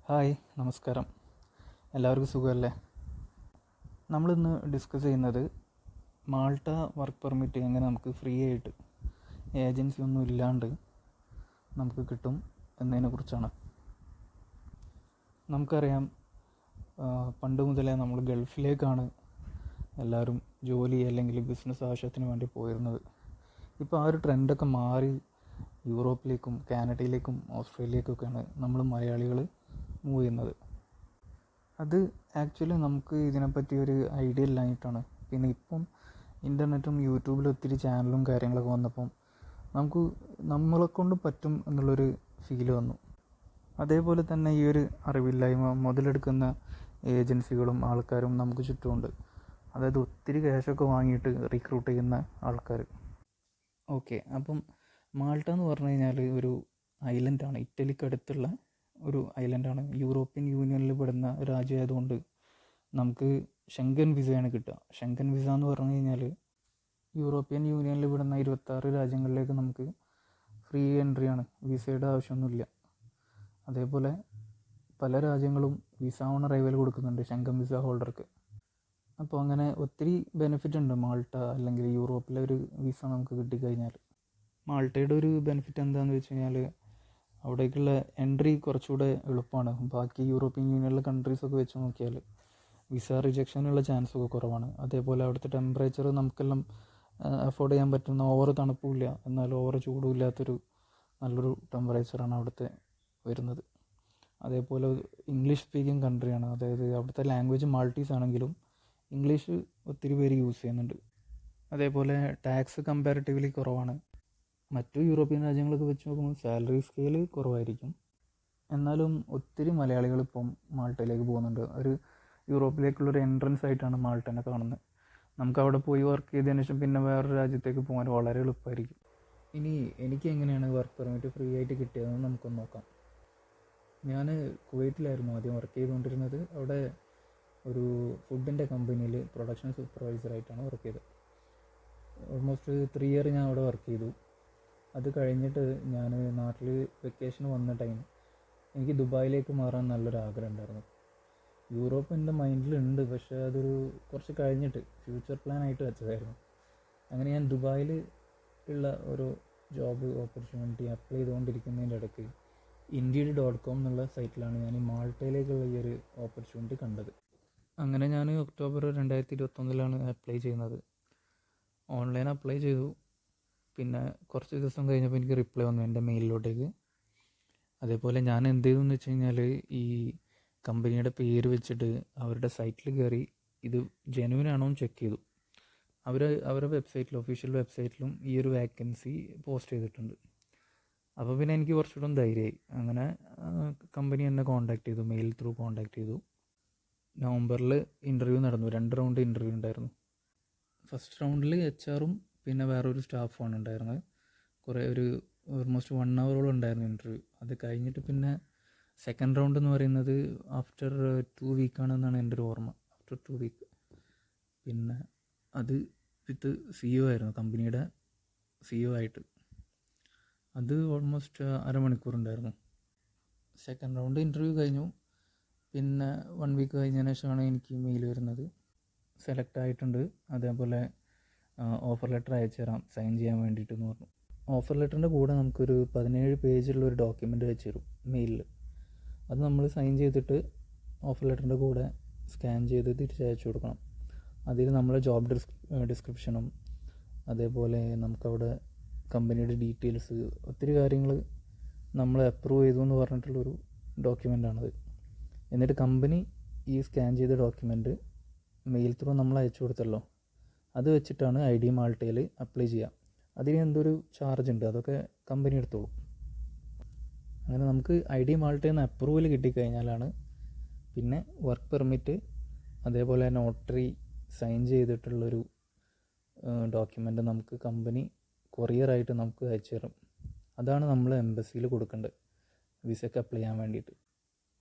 Hi, നമസ്കാരം. എല്ലാവർക്കും സുഖമല്ലേ? നമ്മളിന്ന് ഡിസ്കസ് ചെയ്യുന്നത് മാൾട്ട വർക്ക് പെർമിറ്റ് എങ്ങനെ നമുക്ക് ഫ്രീ ആയിട്ട് ഏജൻസി ഒന്നും ഇല്ലാണ്ട് നമുക്ക് കിട്ടും എന്നതിനെക്കുറിച്ചാണ്. നമുക്കറിയാം, പണ്ട് മുതലേ നമ്മൾ ഗൾഫിലേക്കാണ് എല്ലാവരും ജോലി അല്ലെങ്കിൽ ബിസിനസ് ആവശ്യത്തിന് വേണ്ടി പോയിരുന്നത്. ഇപ്പോൾ ആ ഒരു ട്രെൻഡൊക്കെ മാറി യൂറോപ്പിലേക്കും കാനഡയിലേക്കും ഓസ്ട്രേലിയയിലേക്കൊക്കെയാണ് നമ്മൾ മലയാളികൾ മൂവ് ചെയ്യുന്നത്. അത് ആക്ച്വലി നമുക്ക് ഇതിനെപ്പറ്റി ഒരു ഐഡിയ ഇല്ലാഞ്ഞിട്ടാണ്. പിന്നെ ഇപ്പം ഇൻ്റർനെറ്റും യൂട്യൂബിലും ഒത്തിരി ചാനലും കാര്യങ്ങളൊക്കെ വന്നപ്പം നമുക്ക് നമ്മളെക്കൊണ്ട് പറ്റും എന്നുള്ളൊരു ഫീല് വന്നു. അതേപോലെ തന്നെ ഈ ഒരു അറിവില്ലായ്മ മുതലെടുക്കുന്ന ഏജൻസികളും ആൾക്കാരും നമുക്ക് ചുറ്റുമുണ്ട്. അതായത് ഒത്തിരി ക്യാഷൊക്കെ വാങ്ങിയിട്ട് റിക്രൂട്ട് ചെയ്യുന്ന ആൾക്കാർ. ഓക്കെ, അപ്പം മാൾട്ട എന്ന് പറഞ്ഞു കഴിഞ്ഞാൽ ഒരു ഐലൻഡാണ്, ഇറ്റലിക്ക് അടുത്തുള്ള ഒരു ഐലൻഡാണ്. യൂറോപ്യൻ യൂണിയനിൽ പെടുന്ന രാജ്യമായതുകൊണ്ട് നമുക്ക് ഷെങ്കൻ വിസയാണ് കിട്ടുക. ഷെങ്കൻ വിസ എന്ന് പറഞ്ഞു കഴിഞ്ഞാൽ യൂറോപ്യൻ യൂണിയനിൽ പെടുന്ന 26 രാജ്യങ്ങളിലേക്ക് നമുക്ക് ഫ്രീ എൻട്രിയാണ്, വിസയുടെ ആവശ്യമൊന്നുമില്ല. അതേപോലെ പല രാജ്യങ്ങളും വിസ ഓൺ അറൈവൽ കൊടുക്കുന്നുണ്ട് ഷെങ്കൻ വിസ ഹോൾഡർക്ക്. അപ്പോൾ അങ്ങനെ ഒത്തിരി ബെനിഫിറ്റ് ഉണ്ട് മാൾട്ട അല്ലെങ്കിൽ യൂറോപ്പിലെ ഒരു വിസ നമുക്ക് കിട്ടിക്കഴിഞ്ഞാൽ. മാൾട്ടയുടെ ഒരു ബെനിഫിറ്റ് എന്താണെന്ന് വെച്ച് കഴിഞ്ഞാൽ അവിടേക്കുള്ള എൻട്രി കുറച്ചുകൂടെ എളുപ്പമാണ്. ബാക്കി യൂറോപ്യൻ യൂണിയനിലെ കൺട്രീസൊക്കെ വെച്ച് നോക്കിയാൽ വിസ റിജക്ഷനുള്ള ചാൻസൊക്കെ കുറവാണ്. അതേപോലെ അവിടുത്തെ ടെമ്പറേച്ചർ നമുക്കെല്ലാം അഫോർഡ് ചെയ്യാൻ പറ്റുന്ന, ഓവർ തണുപ്പുമില്ല എന്നാൽ ഓവർ ചൂടും ഇല്ലാത്തൊരു നല്ലൊരു ടെമ്പറേച്ചറാണ് അവിടുത്തെ വരുന്നത്. അതേപോലെ ഇംഗ്ലീഷ് സ്പീക്കിംഗ് കൺട്രിയാണ്. അതായത് അവിടുത്തെ ലാംഗ്വേജ് മാൾട്ടീസ് ആണെങ്കിലും ഇംഗ്ലീഷ് ഒത്തിരി പേര് യൂസ് ചെയ്യുന്നുണ്ട്. അതേപോലെ ടാക്സ് കമ്പാരിറ്റീവ്ലി കുറവാണ്. മറ്റു യൂറോപ്യൻ രാജ്യങ്ങളൊക്കെ വെച്ച് നോക്കുമ്പോൾ സാലറി സ്കെയിൽ കുറവായിരിക്കും. എന്നാലും ഒത്തിരി മലയാളികൾ ഇപ്പം മാൾട്ടയിലേക്ക് പോകുന്നുണ്ട്. ഒരു യൂറോപ്പിലേക്കുള്ളൊരു എൻട്രൻസ് ആയിട്ടാണ് മാൾട്ടനെ കാണുന്നത്. നമുക്ക് അവിടെ പോയി വർക്ക് ചെയ്തതിന് ശേഷം പിന്നെ വേറൊരു രാജ്യത്തേക്ക് പോകാൻ വളരെ എളുപ്പമായിരിക്കും. ഇനി എനിക്ക് എങ്ങനെയാണ് വർക്ക് പെർമിറ്റ് ഫ്രീ ആയിട്ട് കിട്ടിയതെന്ന് നമുക്കൊന്ന് നോക്കാം. ഞാൻ കുവൈറ്റിലായിരുന്നു ആദ്യം വർക്ക് ചെയ്തുകൊണ്ടിരുന്നത്. അവിടെ ഒരു ഫുഡിൻ്റെ കമ്പനിയിൽ പ്രൊഡക്ഷൻ സൂപ്പർവൈസറായിട്ടാണ് വർക്ക് ചെയ്തത്. ഓൾമോസ്റ്റ് 3 ഇയർ ഞാൻ അവിടെ വർക്ക് ചെയ്തു. അത് കഴിഞ്ഞിട്ട് ഞാൻ നാട്ടിൽ വെക്കേഷന് വന്ന ടൈം എനിക്ക് ദുബായിലേക്ക് മാറാൻ നല്ലൊരു ആഗ്രഹം ഉണ്ടായിരുന്നു. യൂറോപ്പ് എൻ്റെ മൈൻഡിലുണ്ട്, പക്ഷേ അതൊരു കുറച്ച് കഴിഞ്ഞിട്ട് ഫ്യൂച്ചർ പ്ലാൻ ആയിട്ട് വെച്ചതായിരുന്നു. അങ്ങനെ ഞാൻ ദുബായിൽ ഉള്ള ഒരു ജോബ് ഓപ്പർച്യൂണിറ്റി അപ്ലൈ ചെയ്തുകൊണ്ടിരിക്കുന്നതിൻ്റെ ഇടയ്ക്ക് Indeed.com എന്നുള്ള സൈറ്റിലാണ് ഞാൻ മാൾട്ടയിലേക്കുള്ള ഈ ഒരു ഓപ്പർച്യൂണിറ്റി കണ്ടത്. അങ്ങനെ ഞാൻ ഒക്ടോബർ 2021 അപ്ലൈ ചെയ്യുന്നത്. ഓൺലൈൻ അപ്ലൈ ചെയ്തു. പിന്നെ കുറച്ച് ദിവസം കഴിഞ്ഞപ്പോൾ എനിക്ക് റിപ്ലൈ വന്നു എൻ്റെ മെയിലിലോട്ടേക്ക്. അതേപോലെ ഞാൻ എന്ത് ചെയ്തു എന്ന് വെച്ച് കഴിഞ്ഞാൽ ഈ കമ്പനിയുടെ പേര് വെച്ചിട്ട് അവരുടെ സൈറ്റിൽ കയറി ഇത് ജെന്യൂൻ ആണോ എന്ന് ചെക്ക് ചെയ്തു. അവരുടെ വെബ്സൈറ്റിലും ഒഫീഷ്യൽ വെബ്സൈറ്റിലും ഈ ഒരു വാക്കൻസി പോസ്റ്റ് ചെയ്തിട്ടുണ്ട്. അപ്പോൾ പിന്നെ എനിക്ക് കുറച്ചുകൂടെ ധൈര്യമായി. അങ്ങനെ കമ്പനി എന്നെ കോൺടാക്ട് ചെയ്തു, മെയിൽ ത്രൂ കോൺടാക്ട് ചെയ്തു. നവംബറിൽ ഇൻ്റർവ്യൂ നടന്നു. 2 റൗണ്ട് ഇൻ്റർവ്യൂ ഉണ്ടായിരുന്നു. ഫസ്റ്റ് റൗണ്ടിൽ HR-ഉം പിന്നെ വേറൊരു സ്റ്റാഫുമാണ് ഉണ്ടായിരുന്നത്. ഒരു ഓൾമോസ്റ്റ് 1 അവറോളം ഉണ്ടായിരുന്നു ഇൻ്റർവ്യൂ. അത് കഴിഞ്ഞിട്ട് പിന്നെ സെക്കൻഡ് റൗണ്ട് എന്ന് പറയുന്നത് ആഫ്റ്റർ 2 വീക്കാണെന്നാണ് എൻ്റെ ഒരു ഓർമ്മ. ആഫ്റ്റർ 2 വീക്ക് പിന്നെ അത് വിത്ത് CEO ആയിരുന്നു, കമ്പനിയുടെ CEO ആയിട്ട്. അത് ഓൾമോസ്റ്റ് 1/2 മണിക്കൂർ ഉണ്ടായിരുന്നു. സെക്കൻഡ് റൗണ്ട് ഇൻ്റർവ്യൂ കഴിഞ്ഞു. പിന്നെ 1 വീക്ക് കഴിഞ്ഞതിന് ശേഷമാണ് എനിക്ക് മെയിൽ വരുന്നത്, സെലക്ട് ആയിട്ടുണ്ട്, അതേപോലെ ഓഫർ ലെറ്റർ അയച്ചു തരാം സൈൻ ചെയ്യാൻ വേണ്ടിയിട്ടെന്ന് പറഞ്ഞു. ഓഫർ ലെറ്ററിൻ്റെ കൂടെ നമുക്കൊരു 17 പേജുള്ള ഒരു ഡോക്യുമെൻ്റ് വെച്ച് തരും മെയിലിൽ. അത് നമ്മൾ സൈൻ ചെയ്തിട്ട് ഓഫർ ലെറ്ററിൻ്റെ കൂടെ സ്കാൻ ചെയ്ത് തിരിച്ചയച്ചു കൊടുക്കണം. അതിൽ നമ്മളെ ജോബ് ഡിസ്ക്രിപ്ഷനും അതേപോലെ നമുക്കവിടെ കമ്പനിയുടെ ഡീറ്റെയിൽസ്, ഒത്തിരി കാര്യങ്ങൾ നമ്മൾ അപ്രൂവ് ചെയ്തു എന്ന് പറഞ്ഞിട്ടുള്ളൊരു ഡോക്യുമെൻ്റാണത്. എന്നിട്ട് കമ്പനി ഈ സ്കാൻ ചെയ്ത ഡോക്യുമെൻ്റ് മെയിൽ ത്രൂ നമ്മൾ അയച്ചു കൊടുത്തല്ലോ, അത് വെച്ചിട്ടാണ് ID മാൾട്ടയിൽ അപ്ലൈ ചെയ്യുക. അതിന് എന്തൊരു ചാർജ് ഉണ്ട്, അതൊക്കെ കമ്പനി എടുത്തോളും. അങ്ങനെ നമുക്ക് ID മാൾട്ടയിൽ നിന്ന് അപ്രൂവൽ കിട്ടിക്കഴിഞ്ഞാലാണ് പിന്നെ വർക്ക് പെർമിറ്റ് അതേപോലെ നോട്ടറി സൈൻ ചെയ്തിട്ടുള്ളൊരു ഡോക്യുമെൻ്റ് നമുക്ക് കമ്പനി കൊറിയറായിട്ട് നമുക്ക് അയച്ചു തരും. അതാണ് നമ്മൾ എംബസിയിൽ കൊടുക്കേണ്ടത് വിസയ്ക്ക് അപ്ലൈ ചെയ്യാൻ വേണ്ടിയിട്ട്.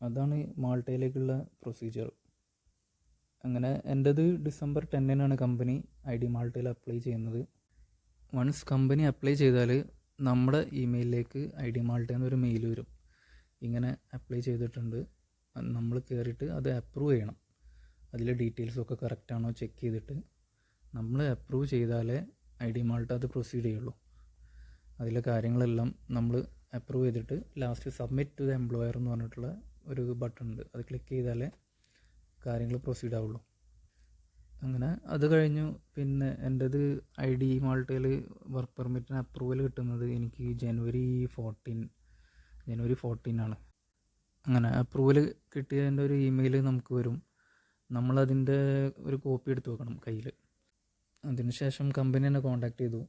അതാണ് മാൾട്ടയിലേക്കുള്ള പ്രൊസീജിയർ. അങ്ങനെ എൻ്റേത് ഡിസംബർ 10 കമ്പനി ID മാൾട്ടയിൽ അപ്ലൈ ചെയ്യുന്നത്. വൺസ് കമ്പനി അപ്ലൈ ചെയ്താൽ നമ്മുടെ ഇമെയിലിലേക്ക് ID മാൾട്ടയിൽ നിന്നൊരു മെയിൽ വരും, ഇങ്ങനെ അപ്ലൈ ചെയ്തിട്ടുണ്ട്, നമ്മൾ കയറിയിട്ട് അത് അപ്രൂവ് ചെയ്യണം. അതിലെ ഡീറ്റെയിൽസൊക്കെ കറക്റ്റാണോ ചെക്ക് ചെയ്തിട്ട് നമ്മൾ അപ്രൂവ് ചെയ്താലേ ID മാൾട്ട അത് പ്രൊസീഡ് ചെയ്യുള്ളൂ. അതിലെ കാര്യങ്ങളെല്ലാം നമ്മൾ അപ്രൂവ് ചെയ്തിട്ട് last submit to the employer എന്ന് പറഞ്ഞിട്ടുള്ള ഒരു ബട്ടൺ ഉണ്ട്, അത് ക്ലിക്ക് ചെയ്താലേ കാര്യങ്ങൾ പ്രൊസീഡ് ആവുള്ളൂ. അങ്ങനെ അത് കഴിഞ്ഞു. പിന്നെ എൻ്റേത് ID മാൾട്ടയിൽ വർക്ക് പെർമിറ്റിന് അപ്രൂവൽ കിട്ടുന്നത് എനിക്ക് ജനുവരി 14 അങ്ങനെ അപ്രൂവൽ കിട്ടിയതിൻ്റെ ഒരു ഇമെയിൽ നമുക്ക് വരും. നമ്മളതിൻ്റെ ഒരു കോപ്പി എടുത്ത് വെക്കണം കയ്യിൽ. അതിനുശേഷം കമ്പനി എന്നെ കോൺടാക്ട് ചെയ്തു.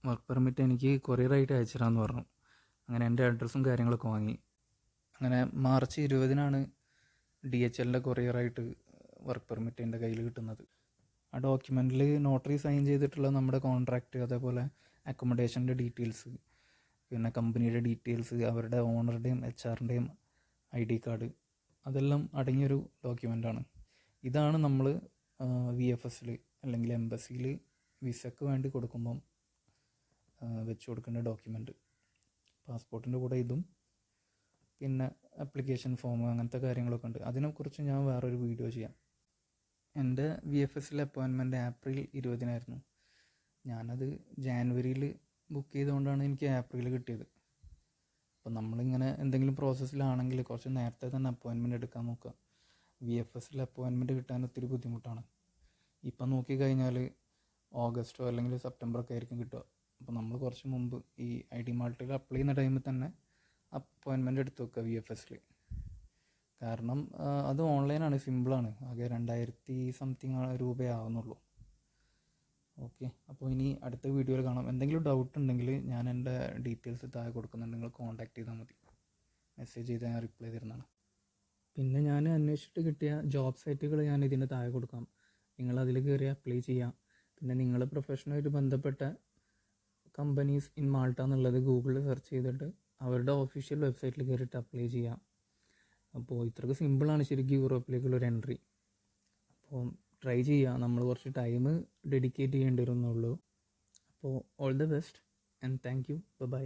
വർക്ക് പെർമിറ്റ് എനിക്ക് കൊറിയറായിട്ട് അയച്ചുതരാമെന്ന് പറഞ്ഞു. അങ്ങനെ എൻ്റെ അഡ്രസ്സും കാര്യങ്ങളൊക്കെ വാങ്ങി. അങ്ങനെ മാർച്ച് 20 DHLൻ്റെ കൊറിയറായിട്ട് വർക്ക് പെർമിറ്റ് എൻ്റെ കയ്യിൽ കിട്ടുന്നത്. ആ ഡോക്യുമെൻറ്റിൽ നോട്ടറി സൈൻ ചെയ്തിട്ടുള്ള നമ്മുടെ കോൺട്രാക്റ്റ്, അതേപോലെ അക്കോമഡേഷൻ്റെ ഡീറ്റെയിൽസ്, പിന്നെ കമ്പനിയുടെ ഡീറ്റെയിൽസ്, അവരുടെ ഓണറുടെയും HR-ൻ്റെയും ID കാർഡ്, അതെല്ലാം അടങ്ങിയൊരു ഡോക്യുമെൻ്റാണ്. ഇതാണ് നമ്മൾ VFSൽ അല്ലെങ്കിൽ എംബസിയിൽ വിസക്ക് വേണ്ടി കൊടുക്കുമ്പം വെച്ച് കൊടുക്കേണ്ട ഡോക്യുമെൻറ്റ്. പാസ്പോർട്ടിൻ്റെ കൂടെ ഇതും പിന്നെ ആപ്ലിക്കേഷൻ ഫോം അങ്ങനത്തെ കാര്യങ്ങളൊക്കെ ഉണ്ട്. അതിനെക്കുറിച്ച് ഞാൻ വേറൊരു വീഡിയോ ചെയ്യാം. എൻ്റെ VFSലെ അപ്പോയിൻമെൻറ്റ് ഏപ്രിൽ 20 ഞാനത് ജാനുവരിയിൽ ബുക്ക് ചെയ്തുകൊണ്ടാണ് എനിക്ക് ഏപ്രിൽ കിട്ടിയത്. അപ്പോൾ നമ്മളിങ്ങനെ എന്തെങ്കിലും പ്രോസസ്സിലാണെങ്കിൽ കുറച്ച് നേരത്തെ തന്നെ അപ്പോയിൻമെൻറ്റ് എടുക്കാൻ നോക്കുക. VFSലെ അപ്പോയിൻമെൻറ്റ് കിട്ടാൻ ഒത്തിരി ബുദ്ധിമുട്ടാണ്. ഇപ്പം നോക്കിക്കഴിഞ്ഞാൽ ഓഗസ്റ്റോ അല്ലെങ്കിൽ സെപ്റ്റംബറൊക്കെ ആയിരിക്കും കിട്ടുക. അപ്പോൾ നമ്മൾ കുറച്ച് മുമ്പ് ഈ ID മാൾട്ടയിൽ അപ്ലൈ ചെയ്യുന്ന ടൈമിൽ തന്നെ അപ്പോയിൻമെൻറ്റ് എടുത്ത് വെക്കുക VFSൽ. കാരണം അത് ഓൺലൈനാണ്, സിമ്പിളാണ്. ആകെ 2000 രൂപയാവുന്നുള്ളൂ. ഓക്കെ, അപ്പോൾ ഇനി അടുത്ത വീഡിയോയിൽ കാണാം. എന്തെങ്കിലും ഡൗട്ട് ഉണ്ടെങ്കിൽ ഞാൻ എൻ്റെ ഡീറ്റെയിൽസ് താഴെ കൊടുക്കുന്നുണ്ട്, നിങ്ങൾ കോൺടാക്ട് ചെയ്താൽ മതി. മെസ്സേജ് ചെയ്താൽ ഞാൻ റിപ്ലൈ തരുന്നതാണ്. പിന്നെ ഞാൻ അന്വേഷിച്ചിട്ട് കിട്ടിയ ജോബ് സൈറ്റുകൾ ഞാൻ ഇതിൻ്റെ താഴെ കൊടുക്കാം. നിങ്ങളതിൽ കയറി അപ്ലൈ ചെയ്യാം. പിന്നെ നിങ്ങളുടെ പ്രൊഫഷനുമായിട്ട് ബന്ധപ്പെട്ട കമ്പനീസ് ഇൻ മാൾട്ട എന്നുള്ളത് ഗൂഗിളിൽ സെർച്ച് ചെയ്തിട്ട് അവരുടെ ഒഫീഷ്യൽ വെബ്സൈറ്റിൽ കയറിയിട്ട് അപ്ലൈ ചെയ്യാം. അപ്പോൾ ഇത്രയ്ക്ക് സിമ്പിളാണ് ശരിക്കും യൂറോപ്പിലേക്കുള്ളൊരു എൻട്രി. അപ്പോൾ ട്രൈ ചെയ്യുക. നമ്മൾ കുറച്ച് ടൈം ഡെഡിക്കേറ്റ് ചെയ്യേണ്ടി വരുന്നുള്ളൂ. അപ്പോൾ all the best and thank you. By.